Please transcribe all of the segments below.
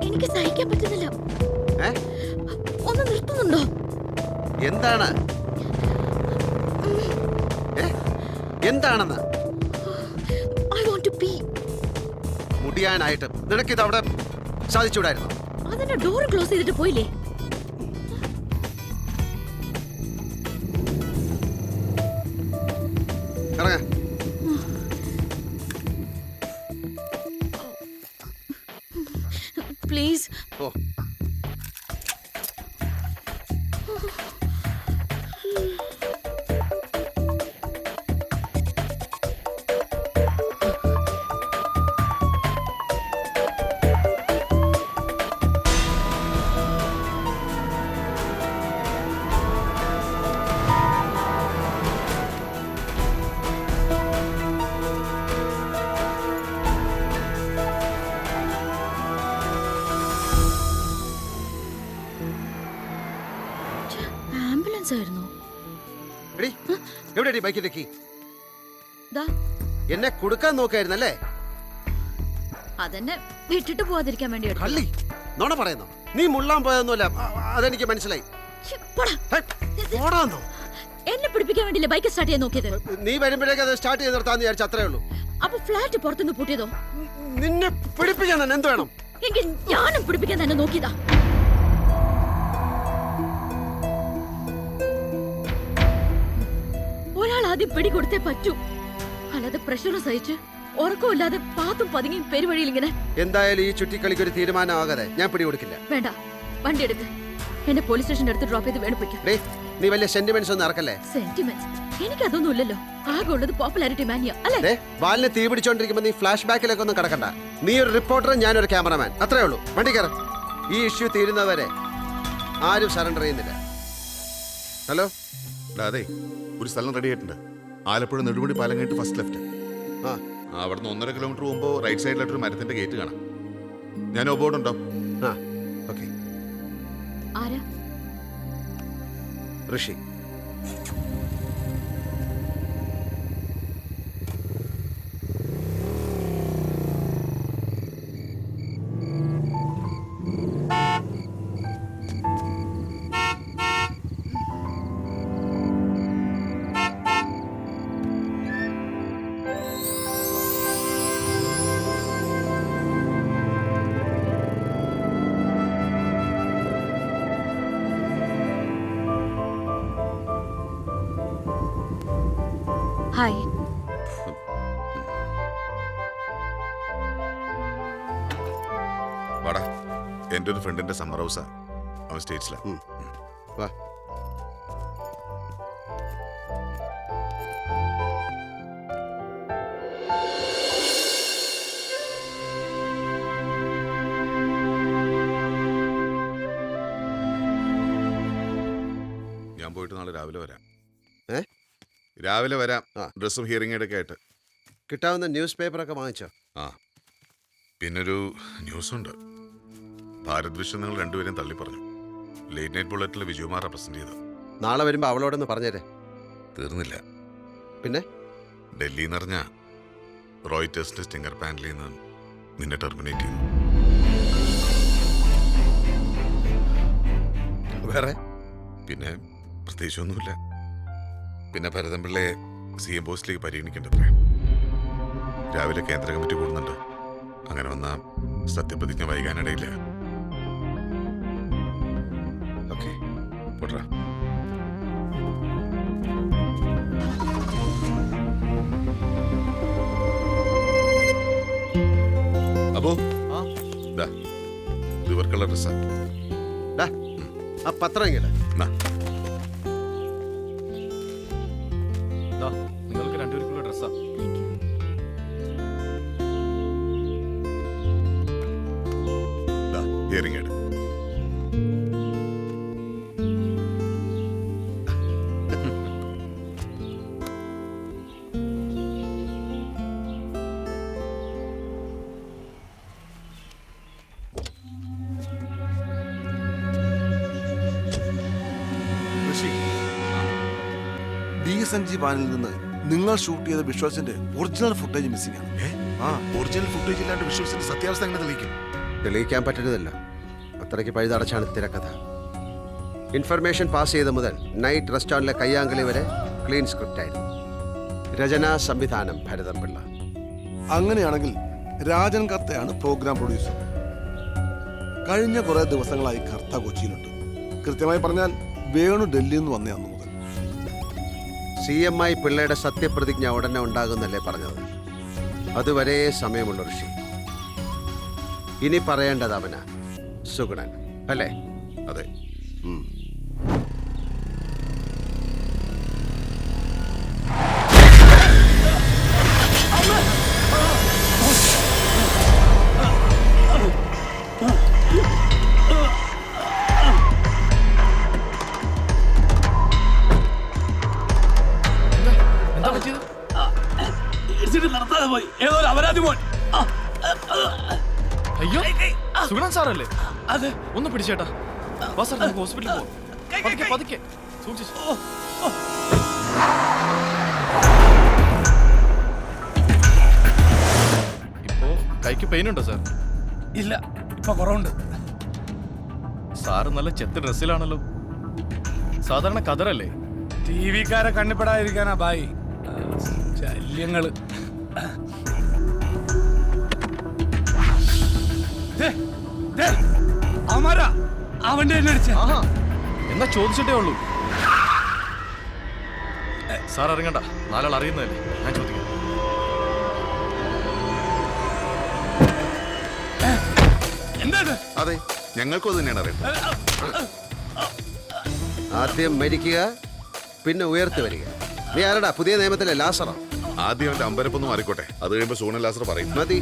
എനിക്ക് സഹിക്കാൻ പറ്റുന്നില്ല. ഒന്ന് നിർത്തുന്നുണ്ടോ? എന്താണ്? എന്താണെന്ന്? I want to pee. മുടിയാനായിട്ട് നിനക്കിത് അവിടെ സാധിച്ചുകൂടായിരുന്നു? അതിന്റെ ഡോർ ക്ലോസ് ചെയ്തിട്ട് പോയില്ലേ? ഇറങ്ങ. പ്ലീസ്. ഓ, ആംബുലൻസ് ആയിരുന്നു. എടി, എവിടെയാടി ബൈക്കിന്റെ കീ? ദാ, എന്നെ കൊടുക്കാൻ നോക്കായിരുന്നല്ലേ? അതെന്നെ വിട്ടിട്ട് പോവാതിരിക്കാൻ വേണ്ടി എടുത്തതാ. കള്ളി, നോണ പറയുന്നോ? നീ മുള്ളാൻ പോയതൊന്നുമല്ല, അതെനിക്ക് മനസ്സിലായി. ശ്ശെ, പോടാ. പോടാന്നോ? എന്നെ പിടിപ്പിക്കാൻ വേണ്ടിയില്ലേ ബൈക്ക് സ്റ്റാർട്ട് ചെയ്യാൻ നോക്കിയത്? നീ വരുമ്പോഴേക്ക് അത് സ്റ്റാർട്ട് ചെയ്ത് നിർത്താന്ന് വിചാരിച്ച അത്രേ ഉള്ളൂ. അപ്പൊ ഫ്ലാറ്റ് പുറത്തുനിന്ന് പൂട്ടിയതോ? നിന്നെ പിടിപ്പിക്കാൻ തന്നെ എന്ത് വേണം? എങ്കിൽ ഞാനും പിടിപ്പിക്കാൻ തന്നെ നോക്കിയതാ. ഒരാൾ ആദ്യം പിടികൊടുത്തേ പറ്റൂ. അല്ലാതെ പ്രഷർ സഹിച്ച് ഉറക്കമില്ലാതെ പാത്തും പതുങ്ങിയും പെരുവഴിയിൽ ഇങ്ങനെ. എന്തായാലും ഈ ചുറ്റിക്കളിക്ക് ഒരു തീരുമാനമാകാതെ ഞാൻ പിടികൊടുക്കില്ല. വേണ്ട, വണ്ടി എടുക്ക്. എന്നെ പോലീസ് സ്റ്റേഷന്റെ അടുത്ത് ഡ്രോപ്പ് ചെയ്ത് വേണിപ്പിക്കും. നീ വലിയ സെന്റിമെന്റ്സ് ഒന്നും ഇറക്കല്ലേ? സെന്റിമെന്റ്സ് എനിക്കതൊന്നും ഇല്ലല്ലോ. ആകെ ഉള്ളത് പോപ്പുലാരിറ്റി മാനിയ അല്ലേ? ബാലിനെ തീ പിടിച്ചോണ്ടിരിക്കുമ്പോ നീ ഫ്ലാഷ് ബാക്കിലേക്ക് ഒന്നും കടക്കണ്ട. നീ ഒരു റിപ്പോർട്ടറും ഞാനൊരു ക്യാമറമാൻ, അത്രേ ഉള്ളൂ. വണ്ടി കയറ. ഈ ഇഷ്യൂ തീരുന്നവരെ ആരും സറണ്ടർ ചെയ്യുന്നില്ല. ഹലോ, അതെ, ഒരു സ്ഥലം റെഡി ആയിട്ടുണ്ട്. ആലപ്പുഴ നെടുമുടി പാലം കഴിഞ്ഞിട്ട് ഫസ്റ്റ് ലെഫ്റ്റ്. അവിടുന്ന് 1.5 കിലോമീറ്റർ പോകുമ്പോൾ റൈറ്റ് സൈഡിലായിട്ടൊരു മരത്തിന്റെ ഗേറ്റ് കാണാം. ഞാൻ ഒബോർഡ് ഉണ്ടോ? ഓക്കെ. ആരാ? ഋഷി. ഹായ്. വാടാ, എൻ്റെ ഒരു ഫ്രണ്ടിന്റെ സമ്മർ ഹൗസാ. അവൻ സ്റ്റേറ്റ്സിലാ. വാ. ഞാൻ പോയിട്ട് നാളെ രാവിലെ വരാം. രാവിലെ വരാം. ഡ്രസ്സും ഹിയറിംഗ് ഒക്കെ ആയിട്ട്. കിട്ടാവുന്ന ന്യൂസ് പേപ്പറൊക്കെ വാങ്ങിച്ചോ? പിന്നൊരു ന്യൂസുണ്ട്. ഭാരത് വിഷൻ നിങ്ങൾ രണ്ടുപേരും തള്ളി പറഞ്ഞു. ലേറ്റ് നൈറ്റ് ബുള്ളറ്റിൽ വിജയകുമാർ റെപ്രസെന്റ് ചെയ്തു. നാളെ വരുമ്പോ അവളോടൊന്ന് പറഞ്ഞേരെ. തീർന്നില്ല. പിന്നെ ഡൽഹിയിൽ നിന്ന് അറിഞ്ഞ റോയിറ്റേഴ്സിന്റെ സ്റ്റിംഗർ പാനലിൽ നിന്ന് നിന്നെ ടെർമിനേറ്റ് ചെയ്തു. വേറെ പിന്നെ പ്രത്യേകിച്ചൊന്നുമില്ല. പിന്നെ ഭരതൻപിള്ളയെ CM പോസ്റ്റിലേക്ക് പരിഗണിക്കേണ്ടത്രേ. രാവിലെ കേന്ദ്ര കമ്മിറ്റി കൂടുന്നുണ്ട്. അങ്ങനെ വന്ന സത്യപ്രതിജ്ഞ വൈകാനിടയില്ല. ഓക്കെ, പോട്രാ. അപ്പോ ഇത് ഇവർക്കുള്ള ഡ്രസ്സാ. ആ പത്രം ഇങ്ങനെ നിങ്ങൾക്ക് രണ്ടുപേർക്കുള്ള ഡ്രസ്സാ. Hearing aid. DSNG പാനിൽ നിന്ന് നിങ്ങൾ ഷൂട്ട് ചെയ്ത വിഷ്വൽസിന്റെ ഒറിജിനൽ ഫുട്ടേജ് മിസ്സിംഗ് ആണ്. ആ ഒറിജിനൽ ഫുട്ടേജ് ഇല്ലാണ്ട് വിഷ്വൽസിന്റെ സത്യാവസ്ഥ എങ്ങനെ തെളിയിക്കും? തെളിയിക്കാൻ പറ്റുന്നതല്ല, അത്രയ്ക്ക് പഴുതടച്ചാണ് തിരക്കഥ. ഇൻഫർമേഷൻ പാസ് ചെയ്ത മുതൽ നൈറ്റ് റെസ്റ്റോറൻറ്റിലെ കയ്യാങ്കളി വരെ ക്ലീൻ സ്ക്രിപ്റ്റ് ആയിരുന്നു. രചന സംവിധാനം ഭരതൻ പിള്ള. അങ്ങനെയാണെങ്കിൽ രാജൻ കർത്തയാണ് പ്രോഗ്രാം പ്രൊഡ്യൂസർ. കഴിഞ്ഞ കുറെ ദിവസങ്ങളായി കർത്ത കൊച്ചിയിലുണ്ട്. കൃത്യമായി പറഞ്ഞാൽ വേണു ഡൽഹിയിൽ നിന്ന് വന്നേ അന്നു മുതൽ. CMI പിള്ളയുടെ സത്യപ്രതിജ്ഞ ഉടനെ ഉണ്ടാകുന്നല്ലേ പറഞ്ഞത്. അതുവരെ സമയമുള്ള ഋഷി. ഇനി പറയേണ്ടത് അവനാ, സുഗുണൻ അല്ലേ? അതെ. എന്താ പറ്റിയത്? നടത്താതെ പോയി ഏതോ ഒരു അപരാധി മോൻ. അയ്യോ, സുഗുണൻ സാറല്ലേ? അതെ. ഒന്ന് പിടിച്ചേട്ടാ. വാ സാർ, നമുക്ക് ഹോസ്പിറ്റലിൽ പോവാം. പതുക്കെ പതുക്കെ സൂക്ഷിച്ചു. ഇപ്പോ കൈക്ക് പെയിൻ ഉണ്ടോ സാർ? ഇല്ല, ഇപ്പൊ കുറവുണ്ട്. സാറ് നല്ല ചെത്ത് ഡ്രസ്സിലാണല്ലോ. സാധാരണ കതറല്ലേ? ടിവിക്കാരെ കണ്ണിപ്പെടാതിരിക്കാനാ ബായി. ശല്യങ്ങള്. അവന്മാരാ അവന്റെ എന്നെ അടിച്ച. ആഹാ, എന്നാ ചോദിച്ചിട്ടേ ഉള്ളൂ. സാർ ഇറങ്ങണ്ട, നാലാൾ അറിയുന്നതല്ലേ. ഞാൻ ചോദിക്കാം. എന്താ ഇത്? അതെ, ഞങ്ങൾക്കും അത് തന്നെയാണ് അറിയുന്നത്. ആദ്യം മരിക്കുക, പിന്നെ ഉയർത്തി വരിക. നീ ആരടാ? പുതിയ നിയമത്തിലെ ലാസറോ? ആദ്യം അവന്റെ അമ്പരപ്പൊന്നും മാറിക്കോട്ടെ, അത് കഴിയുമ്പോൾ സൂണൻ ലാസർ പറയും. മതി.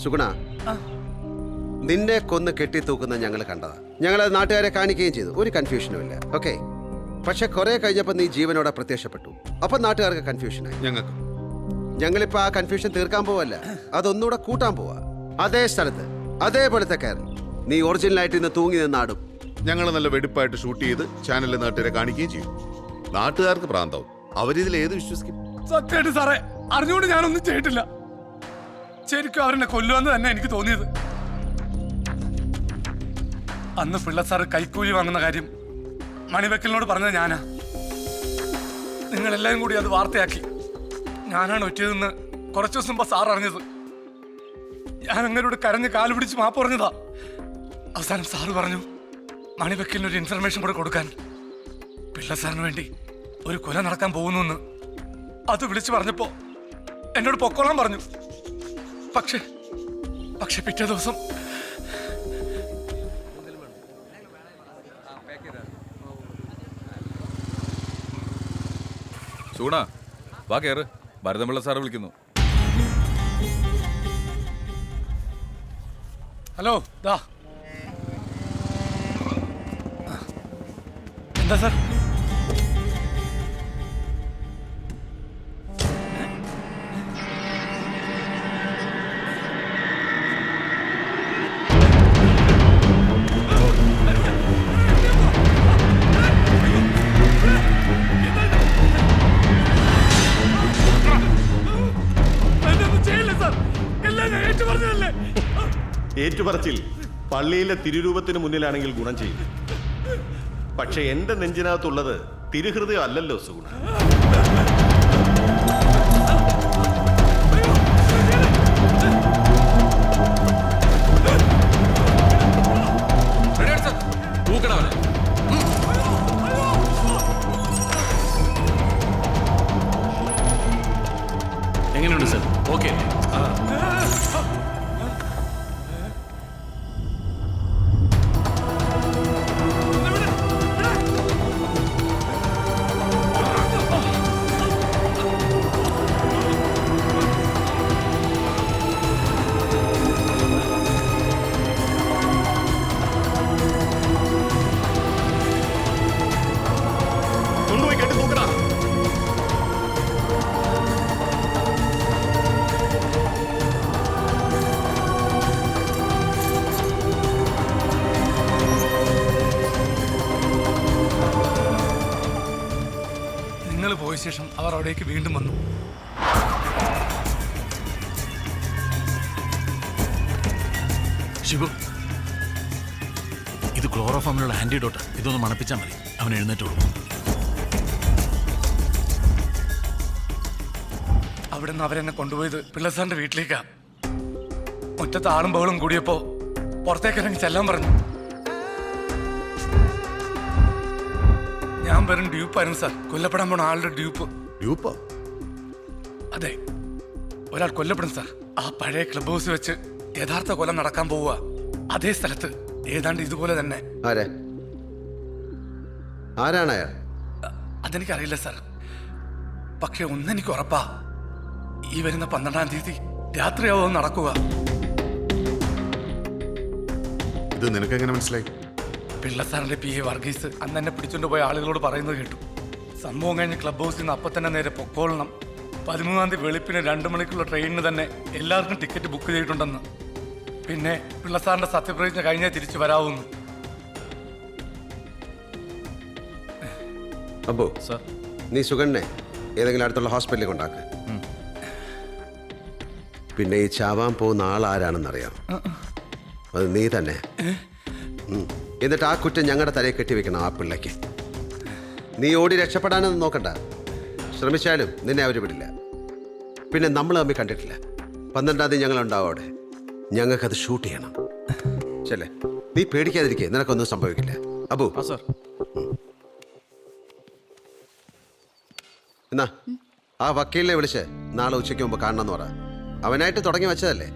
സുഗുണ, നിന്നെ കൊന്ന് കെട്ടിത്തൂക്കുന്ന ഞങ്ങൾ കണ്ടതാ. ഞങ്ങളത് നാട്ടുകാരെ കാണിക്കുകയും ചെയ്തു. ഒരു കൺഫ്യൂഷനും ഇല്ല. ഓക്കെ. പക്ഷെ കുറെ കഴിഞ്ഞപ്പോൾ നീ ജീവനോടെ പ്രത്യക്ഷപ്പെട്ടു. അപ്പൊ നാട്ടുകാർക്ക് കൺഫ്യൂഷനായി. ഞങ്ങളിപ്പോ ആ കൺഫ്യൂഷൻ തീർക്കാൻ പോവല്ല, അതൊന്നുകൂടെ കൂട്ടാൻ പോവാ. അതേ സ്ഥലത്ത് അതേപോലത്തെ കയറി നീ ഒറിജിനലായിട്ട് ഇന്ന് തൂങ്ങി നിന്നാടും. ഞങ്ങൾ നല്ല വെടിപ്പായിട്ട് ഷൂട്ട് ചെയ്ത് ചാനലിൽ നാട്ടുകാരെ കാണിക്കുകയും ചെയ്യും. നാട്ടുകാർക്ക് പ്രാന്താവും. അവരിതിൽ ഏത് വിശ്വസിക്കും? സത്യമായിട്ട് സാറേ, അറിഞ്ഞുകൊണ്ട് ഞാനൊന്നും ചെയ്തിട്ടില്ല. ശരിക്കും അവരെന്നെ കൊല്ലുവെന്ന് തന്നെ എനിക്ക് തോന്നിയത്. അന്ന് പിള്ള സാറ് കൈക്കൂലി വാങ്ങുന്ന കാര്യം മണിവെക്കലിനോട് പറഞ്ഞത് ഞാനാ. നിങ്ങളെല്ലാവരും കൂടി അത് വാർത്തയാക്കി. ഞാനാണ് ഒറ്റയതെന്ന് കുറച്ചു ദിവസം മുമ്പ് സാർ അറിഞ്ഞത്. ഞാൻ അങ്ങനോട് കരഞ്ഞ് കാല് പിടിച്ച് മാപ്പ് പറഞ്ഞതാ. അവസാനം സാറ് പറഞ്ഞു മണിവെക്കലിന് ഒരു ഇൻഫർമേഷൻ കൂടെ കൊടുക്കാൻ. പിള്ള സാറിന് വേണ്ടി ഒരു കൊല നടക്കാൻ പോകുന്നു എന്ന്. അത് വിളിച്ചു പറഞ്ഞപ്പോ എന്നോട് പൊക്കോളാൻ പറഞ്ഞു. പക്ഷെ പിറ്റേ ദിവസം സൂണ, വാ കേറ്. ഭരതൻപിള്ള സാറ് വിളിക്കുന്നു. ഹലോ, ദാ. എന്താ സാർ? ഏറ്റുപറച്ചിൽ പള്ളിയിലെ തിരുരൂപത്തിന് മുന്നിലാണെങ്കിൽ ഗുണം ചെയ്യും. പക്ഷെ എന്റെ നെഞ്ചിനകത്തുള്ളത് തിരുഹൃദയം അല്ലല്ലോ സുഗുണ. എങ്ങനെയുണ്ട് സാർ? ഓക്കെ. കൊണ്ടുപോയി കെട്ടി തൂക്കടാ. അവിടേക്ക് വീണ്ടും വന്നു. ശിവു, ഇത് ക്ലോറോഫോമിലുള്ള ആന്റിഡോട്ട്. ഇതൊന്ന് മണപ്പിച്ചാൽ മതി, അവൻ എഴുന്നേറ്റുള്ളൂ. അവിടെ നിന്ന് അവരെന്നെ കൊണ്ടുപോയത് പിള്ളസാറിന്റെ വീട്ടിലേക്കാ. മുറ്റത്ത് ആളും ബഹളും കൂടിയപ്പോ പുറത്തേക്ക് ഇറങ്ങി ചെല്ലാൻ പറഞ്ഞു. ഞാൻ വെറും ഡ്യൂപ്പായിരുന്നു സാർ, കൊല്ലപ്പെടാൻ പോണ ആളുടെ ഡ്യൂപ്പ്. ഡ്യൂപ്പോ? അതെ, ഒരാൾ കൊല്ലപ്പെടും സാർ. ആ പഴയ ക്ലബ് ഹൗസ് വെച്ച് യഥാർത്ഥ കൊലം നടക്കാൻ പോവുക. അതേ സ്ഥലത്ത് ഏതാണ്ട് ഇതുപോലെ തന്നെ. ആരാണ് അയാൾ? അതെനിക്കറിയില്ല സാർ. പക്ഷെ ഒന്നെനിക്ക് ഉറപ്പാ, ഈ വരുന്ന 12-ാം തീയതി രാത്രിയാവും നടക്കുക. ഇത് നിനക്കെങ്ങനെ മനസ്സിലായി? പിള്ളസാറിന്റെ PA വർഗീസ് അന്ന് എന്നെ പിടിച്ചോണ്ട് പോയ ആളുകളോട് പറയുന്നത് കേട്ടു. സംഭവം കഴിഞ്ഞ് ക്ലബ് ഹൗസിൽ നിന്ന് അപ്പം തന്നെ നേരെ പൊക്കോളണം. 13-ാം തീയതി വെളുപ്പിന് 2 മണിക്കുള്ള ട്രെയിനിന് തന്നെ എല്ലാവർക്കും ടിക്കറ്റ് ബുക്ക് ചെയ്തിട്ടുണ്ടെന്ന്. പിന്നെ പിള്ളസാറിന്റെ സത്യപ്രതിജ്ഞ കഴിഞ്ഞേ തിരിച്ചു വരാവൂന്ന്. അബു, സാർ. നീ സുഗണ്ണെ ഏതെങ്കിലും അടുത്തുള്ള ഹോസ്പിറ്റലിൽ കൊണ്ടാക്ക്. പിന്നെ ഈ ചാവാൻ പോകുന്ന ആളാരാണെന്നറിയാം? അത് നീ തന്നെ. എന്നിട്ട് ആ കുറ്റം ഞങ്ങളുടെ തലയിൽ കെട്ടിവെക്കണം ആ പിള്ളയ്ക്ക്. നീ ഓടി രക്ഷപ്പെടാനൊന്നും നോക്കണ്ട. ശ്രമിച്ചാലും നിന്നെ അവർ വിടില്ല. പിന്നെ നമ്മൾ തമ്മിൽ കണ്ടിട്ടില്ല. 12-ാം തീയതി ഞങ്ങളുണ്ടാവും അവിടെ. ഞങ്ങൾക്കത് ഷൂട്ട് ചെയ്യണം. ചെല്ലേ, നീ പേടിക്കാതിരിക്കേ, നിനക്കൊന്നും സംഭവിക്കില്ല. അബു, ആ സാർ. എന്നാ ആ വക്കീലിനെ വിളിച്ച് നാളെ ഉച്ചയ്ക്ക് മുമ്പ് കാണണമെന്ന് പറ. അവനായിട്ട് തുടങ്ങി വെച്ചതല്ലേ.